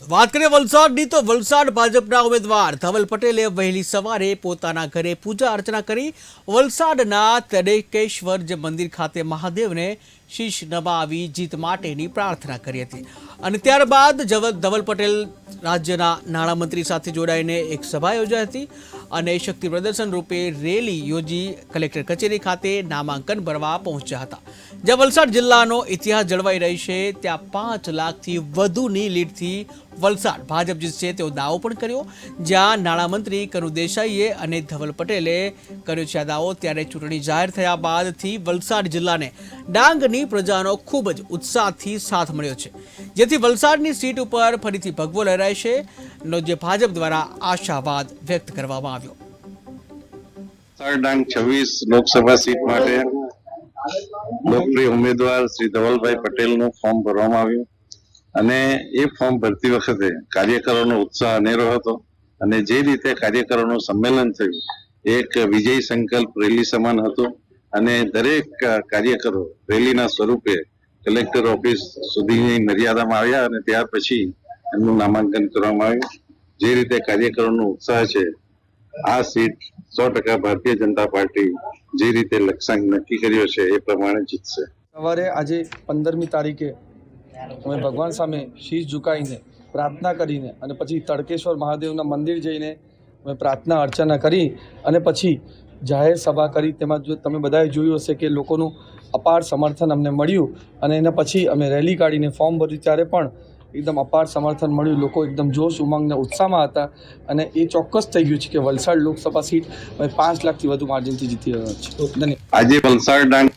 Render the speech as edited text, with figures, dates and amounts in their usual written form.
વાત કરીએ વલસાડની તો વલસાડ ભાજપના ઉમેદવાર ધવલ પટેલે વહેલી સવારે પોતાના ઘરે પૂજા અર્ચના કરી વલસાડના તડેકેશ્વર જે મંદિર ખાતે મહાદેવને શીશ નમાવી જીત માટેની પ્રાર્થના કરી હતી અને ત્યારબાદ ધવલ પટેલ રાજ્યના નાણામંત્રી સાથે જોડાઈને એક સભા યોજાઈ હતી અને શક્તિ પ્રદર્શન રૂપે રેલી યોજી કલેક્ટર કચેરી ખાતે નામાંકન ભરવા પહોંચ્યા હતા। જ્યાં વલસાડ જિલ્લાનો ઇતિહાસ જળવાઈ રહેશે ત્યાં 5 લાખથી વધુની લીડથી વલસાડ ભાજપ જીતશે તેવો દાવો પણ કર્યો। જ્યાં નાણામંત્રી કનુ દેસાઈએ અને ધવલ પટેલે કર્યો છે આ દાવો, ત્યારે ચૂંટણી જાહેર થયા બાદથી વલસાડ જિલ્લાને ડાંગની પ્રજાનો ખૂબ જ ઉત્સાહથી સાથ મળ્યો છે, જેથી વલસાડની સીટ ઉપર ફરીથી ભગવો લહેરાશે નો જે ભાજપ દ્વારા આશાવાદ વ્યક્ત કરવામાં આવ્યો। ડાંગ 26 લોકસભા સીટ માટે લોકપ્રિય ઉમેદવાર શ્રી ધવલભાઈ પટેલનું ફોર્મ ભરવામાં આવ્યું અને એ ફોર્મ ભરતી વખતે કાર્યકરોનો ઉત્સાહ અનેરો હતો અને જે રીતે કાર્યકરોનું સંમેલન થયું એક વિજય સંકલ્પ રેલી સમાન હતું અને દરેક કાર્યકરો રેલીના સ્વરૂપે કલેક્ટર ઓફિસ સુધીની મર્યાદામાં આવ્યા અને ત્યાર પછી એમનું નામાંકન કરવામાં આવ્યું। જે રીતે કાર્યકરોનો ઉત્સાહ છે, આ સીટ 100% ભારતીય જનતા પાર્ટી જે રીતે લક્ષ્યાંક નક્કી કર્યો છે એ પ્રમાણે જીતશે। સવારે આજે 15મી તારીખે અમે ભગવાન સામે શીશ ઝુકાઈને પ્રાર્થના કરીને અને પછી તડકેશ્વર મહાદેવના મંદિર જઈને અમે પ્રાર્થના અર્ચના કરી અને પછી જાહેર સભા કરી। તેમાં જો તમે બધાએ જોયું હશે કે લોકોનું અપાર સમર્થન અમને મળ્યું અને એના પછી અમે રેલી કાઢીને ફોર્મ ભર્યું ત્યારે પણ એકદમ અપાર સમર્થન મળ્યું। લોકો એકદમ જોશ ઉમંગના ઉત્સાહમાં હતા અને એ ચોક્કસ થઈ ગયું છે કે વલસાડ લોકસભા સીટ અમે 5 લાખથી વધુ માર્જિનથી જીતી રહ્યા છે। ધન્યવાદ। આજે વલસાડ ડાંગ